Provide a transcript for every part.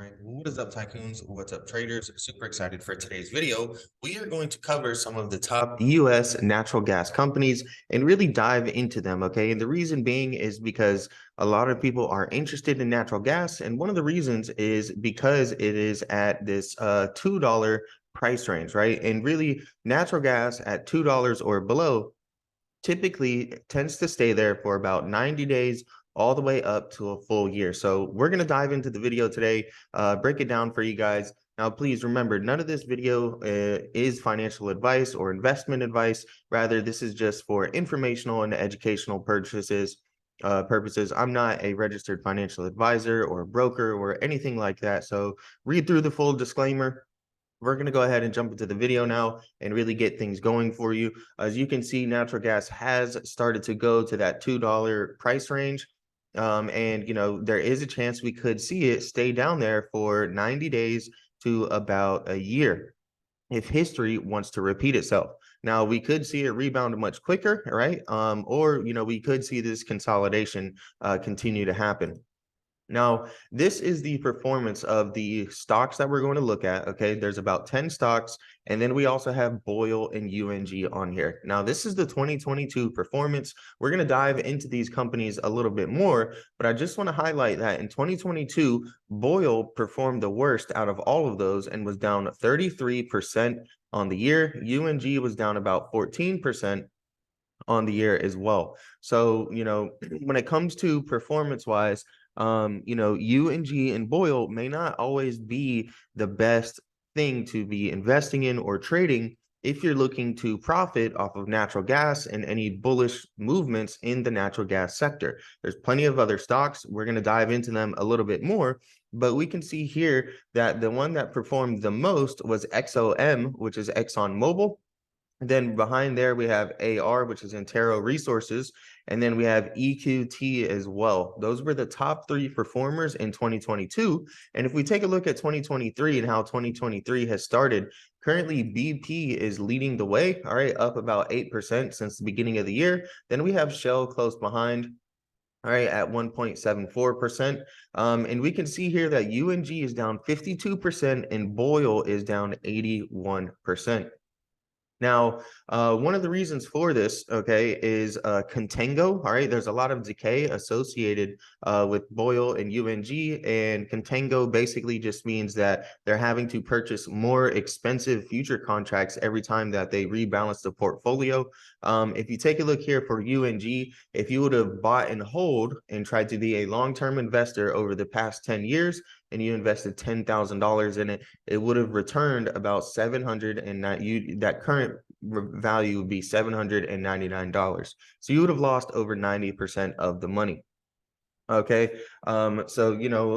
All right, what is up, tycoons? What's up, traders? Super excited for today's video. We are going to cover some of the top US natural gas companies and really dive into them, okay? And the reason being is because a lot of people are interested in natural gas, and one of the reasons is because it is at this $2 price range, right? And really, natural gas at $2 or below typically tends to stay there for about 90 days all the way up to a full year. So we're going to dive into the video today, break it down for you guys. Now, please remember, none of this video is financial advice or investment advice. Rather, this is just for informational and educational purposes. I'm not a registered financial advisor or broker or anything like that. So read through the full disclaimer. We're going to go ahead and jump into the video now and really get things going for you. As you can see, natural gas has started to go to that $2 price range. And, there is a chance we could see it stay down there for 90 days to about a year if history wants to repeat itself. Now, we could see it rebound much quicker, right? Or, we could see this consolidation continue to happen. Now, this is the performance of the stocks that we're going to look at. Okay, there's about 10 stocks, and then we also have Boyle and UNG on here. Now, this is the 2022 performance. We're going to dive into these companies a little bit more, but I just want to highlight that in 2022, Boyle performed the worst out of all of those and was down 33% on the year. UNG was down about 14% on the year as well. So, when it comes to performance wise, UNG and Boyle may not always be the best thing to be investing in or trading if you're looking to profit off of natural gas and any bullish movements in the natural gas sector. There's plenty of other stocks. We're going to dive into them a little bit more, but we can see here that the one that performed the most was XOM, which is ExxonMobil. Then behind there, we have AR, which is Antero Resources, and then we have EQT as well. Those were the top three performers in 2022. And if we take a look at 2023 and how 2023 has started, currently BP is leading the way, all right, up about 8% since the beginning of the year. Then we have Shell close behind, all right, at 1.74%. And we can see here that UNG is down 52% and Boyle is down 81%. Now, one of the reasons for this, okay, is contango. All right, there's a lot of decay associated with Boyle and UNG, and contango basically just means that they're having to purchase more expensive future contracts every time that they rebalance the portfolio. If you take a look here for UNG, if you would have bought and hold and tried to be a long-term investor over the past 10 years, and you invested $10,000 in it, it would have returned about that current value would be $799. So you would have lost over 90% of the money. Okay, so UNG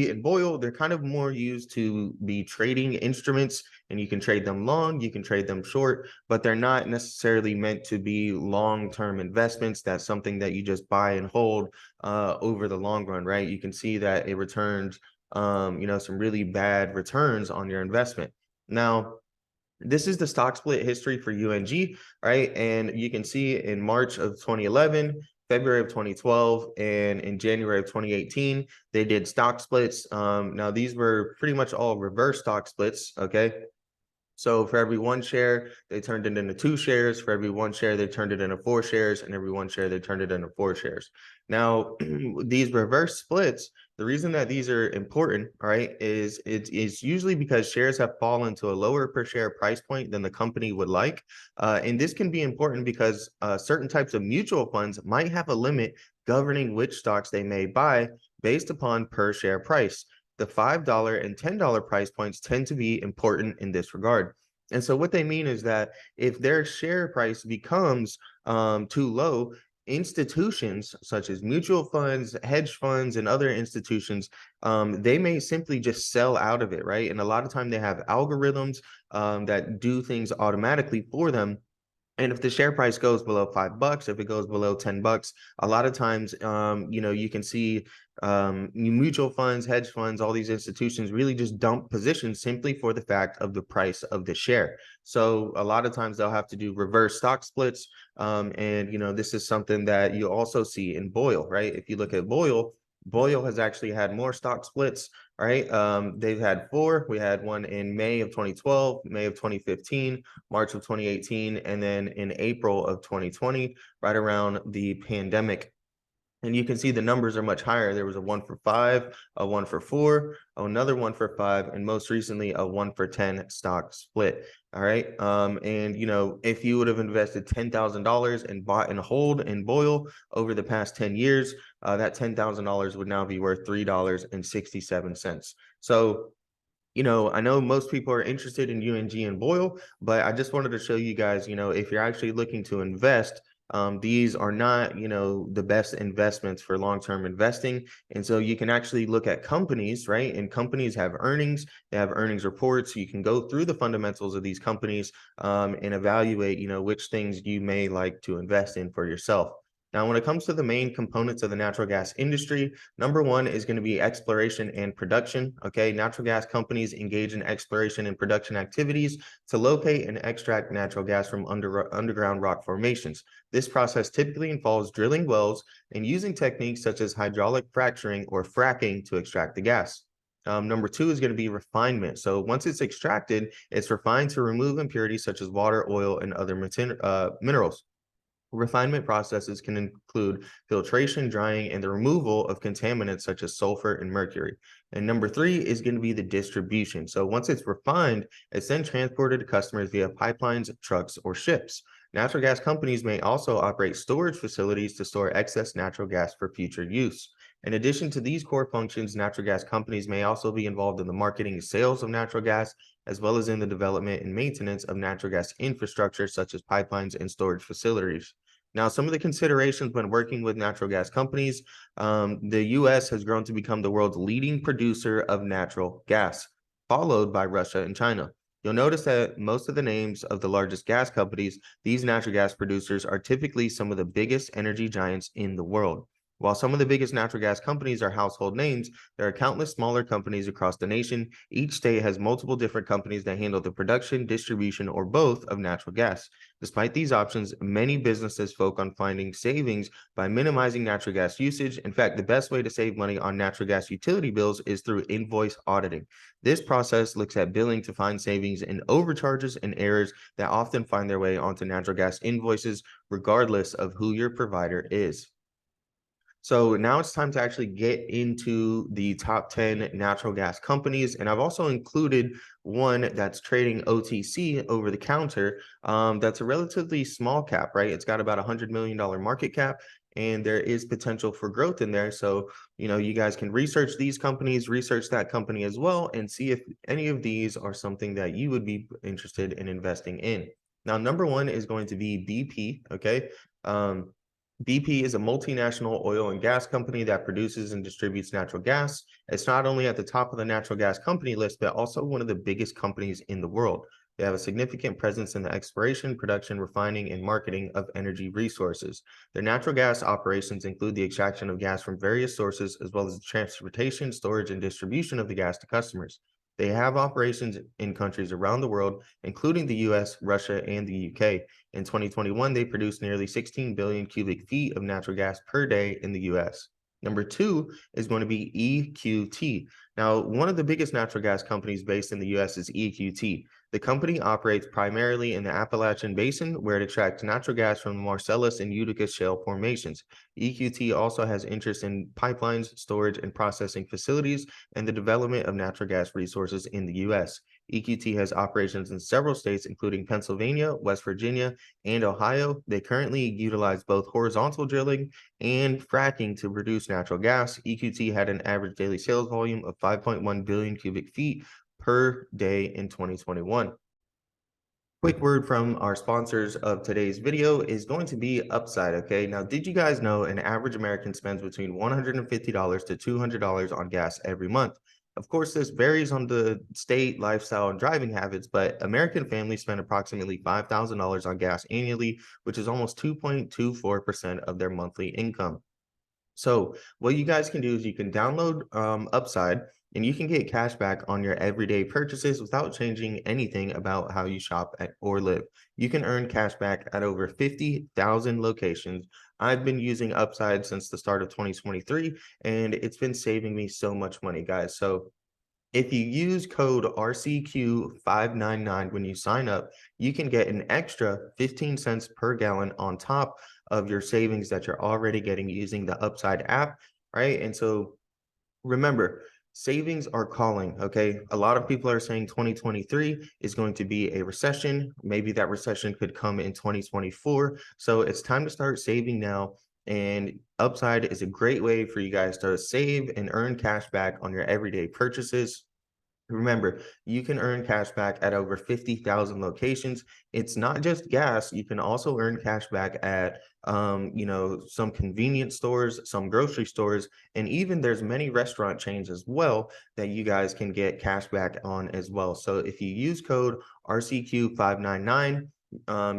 and Boyle, they're kind of more used to be trading instruments, and you can trade them long, you can trade them short, but they're not necessarily meant to be long-term investments. That's something that you just buy and hold over the long run, right? You can see that it returned some really bad returns on your investment. Now, this is the stock split history for UNG, right? And you can see in March of 2011, February of 2012, and in January of 2018, they did stock splits. Now, these were pretty much all reverse stock splits, okay? So for every one share, they turned it into 2 shares. For every 1 share, they turned it into 4 shares. And every 1 share, they turned it into 4 shares. Now, these reverse splits, the reason that these are important, all right, is it's usually because shares have fallen to a lower per share price point than the company would like. And this can be important because certain types of mutual funds might have a limit governing which stocks they may buy based upon per share price. The $5 and $10 price points tend to be important in this regard. And so what they mean is that if their share price becomes too low, institutions such as mutual funds, hedge funds, and other institutions, they may simply just sell out of it, right? And a lot of time they have algorithms that do things automatically for them. And if the share price goes below $5, if it goes below $10, a lot of times, you can see mutual funds, hedge funds, all these institutions really just dump positions simply for the fact of the price of the share. So a lot of times they'll have to do reverse stock splits. And this is something that you also see in Boyle, right? If you look at Boyle, Boyle has actually had more stock splits, right? They've had four. We had one in May of 2012, May of 2015, March of 2018, and then in April of 2020, right around the pandemic. And you can see the numbers are much higher. There was a 1 for 5, a 1 for 4, another 1 for 5, and most recently a 1 for 10 stock split. All right. And if you would have invested $10,000 and bought and hold in Boyle over the past 10 years, that $10,000 would now be worth $3.67. So I know most people are interested in UNG and Boyle, but I just wanted to show you guys, if you're actually looking to invest, these are not, the best investments for long-term investing. And so you can actually look at companies, right? And companies have earnings, they have earnings reports. So you can go through the fundamentals of these companies and evaluate, which things you may like to invest in for yourself. Now, when it comes to the main components of the natural gas industry, number one is going to be exploration and production. Okay, natural gas companies engage in exploration and production activities to locate and extract natural gas from underground rock formations. This process typically involves drilling wells and using techniques such as hydraulic fracturing or fracking to extract the gas. Number two is going to be refinement. So once it's extracted, it's refined to remove impurities such as water, oil, and other minerals. Refinement processes can include filtration, drying, and the removal of contaminants such as sulfur and mercury. And number three is going to be the distribution. So once it's refined, it's then transported to customers via pipelines, trucks, or ships. Natural gas companies may also operate storage facilities to store excess natural gas for future use. In addition to these core functions, natural gas companies may also be involved in the marketing and sales of natural gas, as well as in the development and maintenance of natural gas infrastructure, such as pipelines and storage facilities. Now, some of the considerations when working with natural gas companies, the U.S. has grown to become the world's leading producer of natural gas, followed by Russia and China. You'll notice that most of the names of the largest gas companies, these natural gas producers, are typically some of the biggest energy giants in the world. While some of the biggest natural gas companies are household names, there are countless smaller companies across the nation. Each state has multiple different companies that handle the production, distribution, or both of natural gas. Despite these options, many businesses focus on finding savings by minimizing natural gas usage. In fact, the best way to save money on natural gas utility bills is through invoice auditing. This process looks at billing to find savings in overcharges and errors that often find their way onto natural gas invoices, regardless of who your provider is. So now it's time to actually get into the top 10 natural gas companies. And I've also included one that's trading OTC over the counter. That's a relatively small cap, right? It's got about $100 million market cap, and there is potential for growth in there. So, you guys can research these companies, research that company as well, and see if any of these are something that you would be interested in investing in. Now, number one is going to be BP, okay? BP is a multinational oil and gas company that produces and distributes natural gas. It's not only at the top of the natural gas company list, but also one of the biggest companies in the world. They have a significant presence in the exploration, production, refining, and marketing of energy resources. Their natural gas operations include the extraction of gas from various sources, as well as the transportation, storage, and distribution of the gas to customers. They have operations in countries around the world, including the US, Russia, and the UK. In 2021, they produced nearly 16 billion cubic feet of natural gas per day in the US. Number two is going to be EQT. Now, one of the biggest natural gas companies based in the US is EQT. The company operates primarily in the Appalachian Basin, where it extracts natural gas from the Marcellus and Utica shale formations. EQT also has interest in pipelines, storage, and processing facilities, and the development of natural gas resources in the U.S. EQT has operations in several states, including Pennsylvania, West Virginia, and Ohio. They currently utilize both horizontal drilling and fracking to produce natural gas. EQT had an average daily sales volume of 5.1 billion cubic feet per day in 2021. Quick word from our sponsors of today's video is going to be Upside, okay? Now, did you guys know an average American spends between $150 to $200 on gas every month? Of course, this varies on the state, lifestyle, and driving habits, but American families spend approximately $5,000 on gas annually, which is almost 2.24% of their monthly income. So what you guys can do is you can download Upside and you can get cash back on your everyday purchases without changing anything about how you shop or live. You can earn cash back at over 50,000 locations. I've been using Upside since the start of 2023, and it's been saving me so much money, guys. So if you use code RCQ599 when you sign up, you can get an extra 15 cents per gallon on top of your savings that you're already getting using the Upside app, right? And so remember, savings are calling, okay? A lot of people are saying 2023 is going to be a recession. Maybe that recession could come in 2024. So it's time to start saving now. And Upside is a great way for you guys to save and earn cash back on your everyday purchases. Remember, you can earn cash back at over 50,000 locations. It's not just gas. You can also earn cash back at, some convenience stores, some grocery stores, and even there's many restaurant chains as well that you guys can get cash back on as well. So if you use code RCQ599,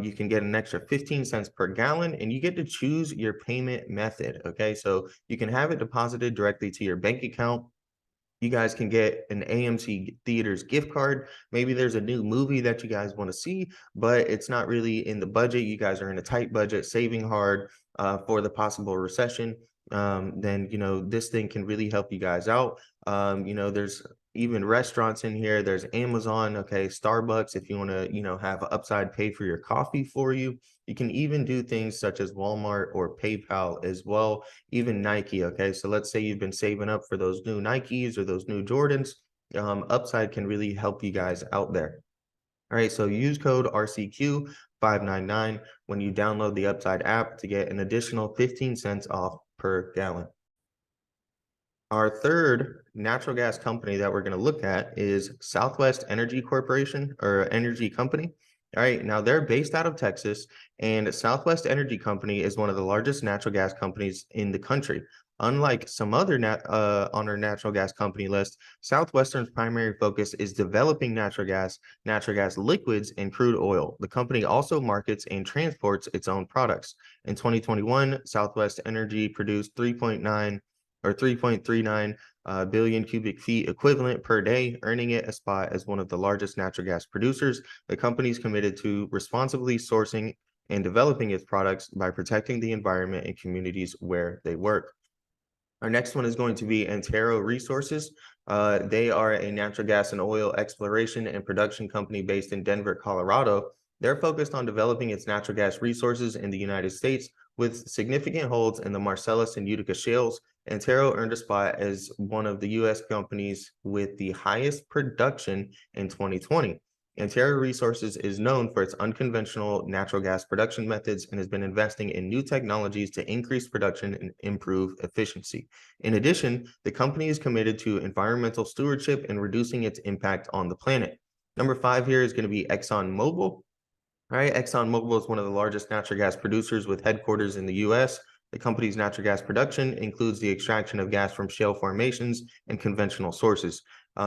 you can get an extra 15 cents per gallon and you get to choose your payment method. Okay. So you can have it deposited directly to your bank account. You guys can get an AMC Theaters gift card. Maybe there's a new movie that you guys want to see, but it's not really in the budget. You guys are in a tight budget, saving hard for the possible recession. Then, this thing can really help you guys out. There's even restaurants in here. There's Amazon, okay, Starbucks, if you want to, have Upside pay for your coffee for you. You can even do things such as Walmart or PayPal as well, even Nike. Okay, so let's say you've been saving up for those new Nikes or those new Jordans. Upside can really help you guys out there. All right, so use code RCQ599 when you download the Upside app to get an additional 15 cents off per gallon. Our third natural gas company that we're going to look at is Southwest Energy Corporation or Energy Company. All right, now they're based out of Texas, and Southwest Energy Company is one of the largest natural gas companies in the country. Unlike some other on our natural gas company list, Southwestern's primary focus is developing natural gas liquids, and crude oil. The company also markets and transports its own products. In 2021, Southwest Energy produced 3.39 billion cubic feet equivalent per day, earning it a spot as one of the largest natural gas producers. The company is committed to responsibly sourcing and developing its products by protecting the environment and communities where they work. Our next one is going to be Antero Resources. They are a natural gas and oil exploration and production company based in Denver, Colorado. They're focused on developing its natural gas resources in the United States with significant holds in the Marcellus and Utica shales. Antero earned a spot as one of the U.S. companies with the highest production in 2020. Antero Resources is known for its unconventional natural gas production methods and has been investing in new technologies to increase production and improve efficiency. In addition, the company is committed to environmental stewardship and reducing its impact on the planet. Number 5 here is going to be ExxonMobil. All right, ExxonMobil is one of the largest natural gas producers with headquarters in the U.S. The company's natural gas production includes the extraction of gas from shale formations and conventional sources.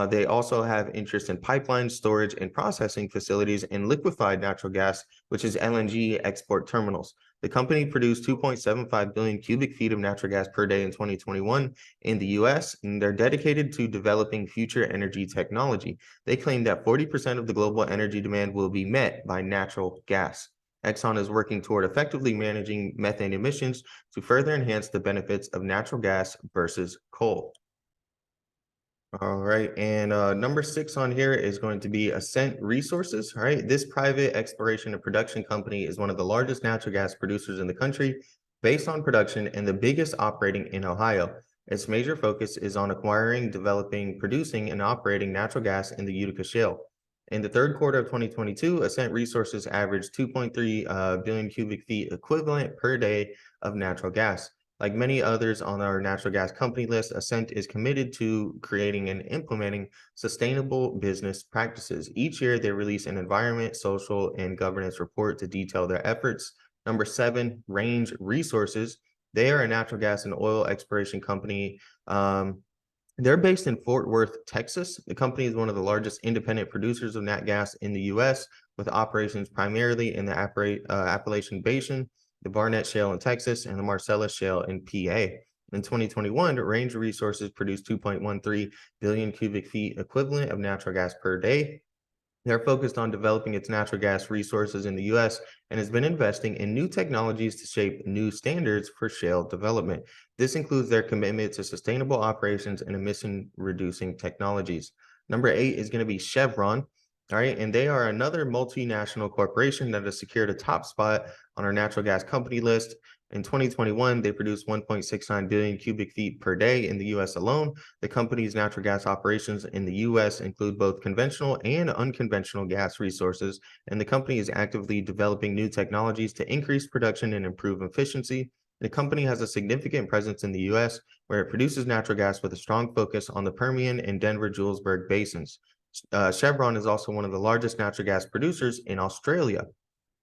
They also have interest in pipelines, storage, and processing facilities and liquefied natural gas, which is LNG export terminals. The company produced 2.75 billion cubic feet of natural gas per day in 2021 in the U.S., and they're dedicated to developing future energy technology. They claim that 40% of the global energy demand will be met by natural gas. Exxon is working toward effectively managing methane emissions to further enhance the benefits of natural gas versus coal. All right, and number 6 on here is going to be Ascent Resources. All right, this private exploration and production company is one of the largest natural gas producers in the country, based on production and the biggest operating in Ohio. Its major focus is on acquiring, developing, producing, and operating natural gas in the Utica Shale. In the third quarter of 2022, Ascent Resources averaged 2.3 billion cubic feet equivalent per day of natural gas. Like many others on our natural gas company list, Ascent is committed to creating and implementing sustainable business practices. Each year, they release an environment, social, and governance report to detail their efforts. Number 7, Range Resources. They are a natural gas and oil exploration company. They're based in Fort Worth, Texas. The company is one of the largest independent producers of nat gas in the U.S., with operations primarily in the Appalachian Basin, the Barnett Shale in Texas, and the Marcellus Shale in PA. In 2021, Range Resources produced 2.13 billion cubic feet equivalent of natural gas per day. They're focused on developing its natural gas resources in the US and has been investing in new technologies to shape new standards for shale development. This includes their commitment to sustainable operations and emission reducing technologies. Number 8 is going to be Chevron. All right, and they are another multinational corporation that has secured a top spot on our natural gas company list. In 2021, they produced 1.69 billion cubic feet per day in the US alone. The company's natural gas operations in the U.S. include both conventional and unconventional gas resources, and the company is actively developing new technologies to increase production and improve efficiency. The company has a significant presence in the U.S., where it produces natural gas with a strong focus on the Permian and Denver-Julesburg basins. Chevron is also one of the largest natural gas producers in Australia.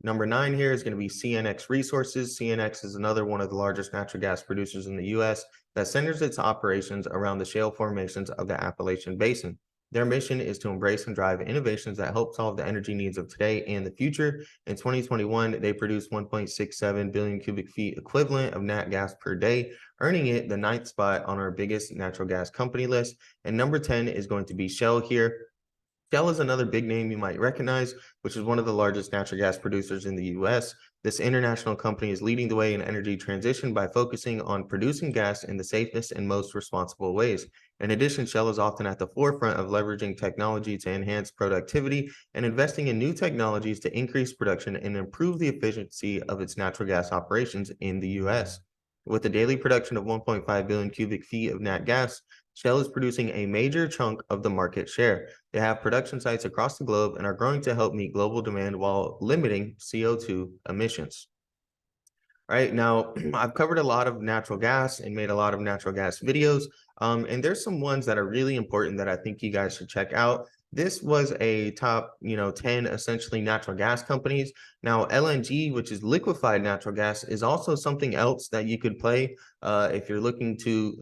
Number 9 here is going to be CNX Resources. CNX is another one of the largest natural gas producers in the U.S. that centers its operations around the shale formations of the Appalachian Basin. Their mission is to embrace and drive innovations that help solve the energy needs of today and the future. In 2021, they produced 1.67 billion cubic feet equivalent of nat gas per day, earning it the 9th spot on our biggest natural gas company list. And number 10 is going to be Shell here. Shell is another big name you might recognize, which is one of the largest natural gas producers in the US. This international company is leading the way in energy transition by focusing on producing gas in the safest and most responsible ways. In addition, Shell is often at the forefront of leveraging technology to enhance productivity and investing in new technologies to increase production and improve the efficiency of its natural gas operations in the US. With a daily production of 1.5 billion cubic feet of nat gas, Shell is producing a major chunk of the market share. They have production sites across the globe and are growing to help meet global demand while limiting CO2 emissions. All right, now I've covered a lot of natural gas and made a lot of natural gas videos. And there's some ones that are really important that I think you guys should check out. This was a top, 10 essentially natural gas companies. Now, LNG, which is liquefied natural gas, is also something else that you could play if you're looking to,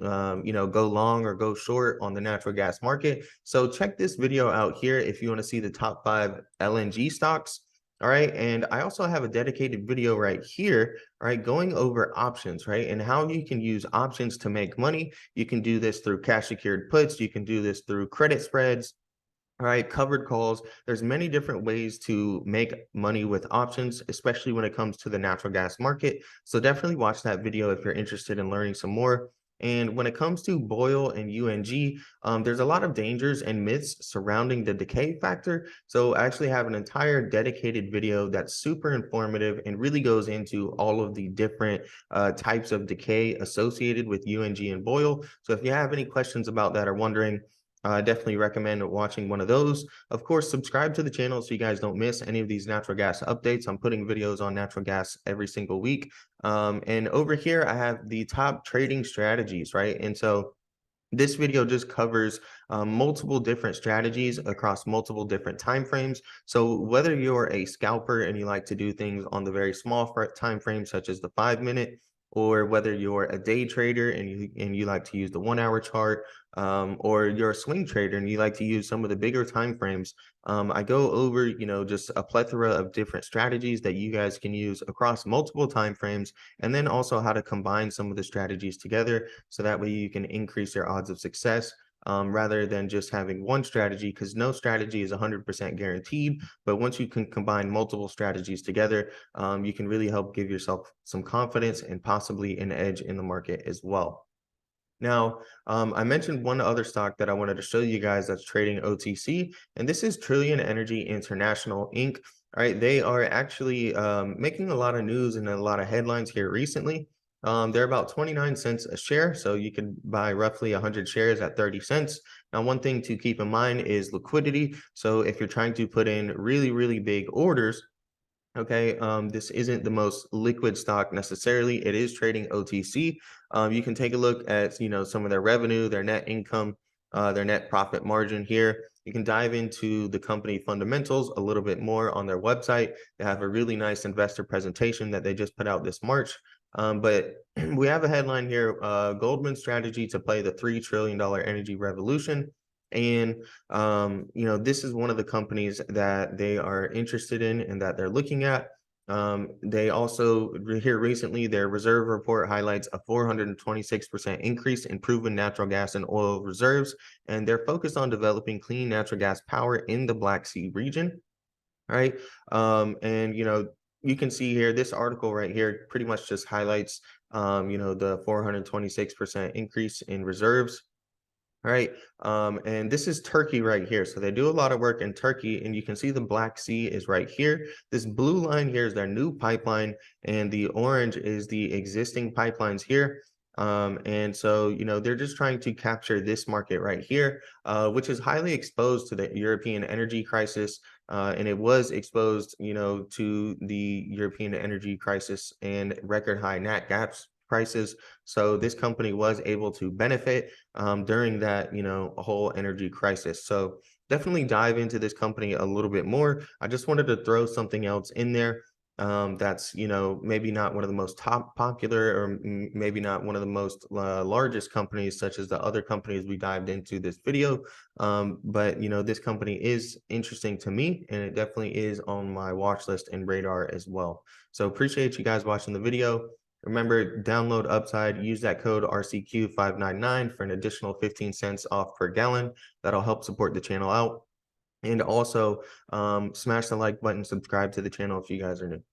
go long or go short on the natural gas market. So check this video out here if you want to see the top 5 LNG stocks. All right, and I also have a dedicated video right here, all right, going over options, right, and how you can use options to make money. You can do this through cash secured puts. You can do this through credit spreads. All right, covered calls. There's many different ways to make money with options, especially when it comes to the natural gas market. So definitely watch that video if you're interested in learning some more. And when it comes to Boyle and UNG, there's a lot of dangers and myths surrounding the decay factor. So I actually have an entire dedicated video that's super informative and really goes into all of the different types of decay associated with UNG and Boyle. So if you have any questions about that or wondering, I definitely recommend watching one of those. Of course, subscribe to the channel so you guys don't miss any of these natural gas updates. I'm putting videos on natural gas every single week. And over here, I have the top trading strategies, right? And so this video just covers multiple different strategies across multiple different time frames. So whether you're a scalper and you like to do things on the very small time frame, such as the 5-minute, or whether you're a day trader and you like to use the 1-hour chart, or you're a swing trader and you like to use some of the bigger time frames, I go over just a plethora of different strategies that you guys can use across multiple time frames, and then also how to combine some of the strategies together so that way you can increase your odds of success, rather than just having one strategy, because no strategy is 100% guaranteed. But once you can combine multiple strategies together, you can really help give yourself some confidence and possibly an edge in the market as well. Now, I mentioned one other stock that I wanted to show you guys that's trading OTC, and this is Trillion Energy International Inc. All right, they are actually making a lot of news and a lot of headlines here recently. They're about 29 cents a share, so you can buy roughly 100 shares at 30 cents. Now, one thing to keep in mind is liquidity. So if you're trying to put in really, really big orders, okay, this isn't the most liquid stock necessarily. It is trading OTC. You can take a look at some of their revenue, their net income, their net profit margin here. You can dive into the company fundamentals a little bit more on their website. They have a really nice investor presentation that they just put out this March. But we have a headline here: Goldman's strategy to play the $3 trillion energy revolution. And this is one of the companies that they are interested in and that they're looking at. They also here recently, their reserve report highlights a 426% increase in proven natural gas and oil reserves, and they're focused on developing clean natural gas power in the Black Sea region. Right. And you can see here, this article right here pretty much just highlights the 426% increase in reserves. Right. And this is Turkey right here. So they do a lot of work in Turkey, and you can see the Black Sea is right here. This blue line here is their new pipeline, and the orange is the existing pipelines here. And so, they're just trying to capture this market right here, which is highly exposed to the European energy crisis. And it was exposed, to the European energy crisis and record high nat gas prices. So this company was able to benefit during that, whole energy crisis. So definitely dive into this company a little bit more. I just wanted to throw something else in there that's, maybe not one of the most top popular, or maybe not one of the most largest companies, such as the other companies we dived into this video. But, this company is interesting to me, and it definitely is on my watch list and radar as well. So appreciate you guys watching the video. Remember, download Upside, use that code RCQ599 for an additional 15 cents off per gallon. That'll help support the channel out. And also, smash the like button, subscribe to the channel if you guys are new.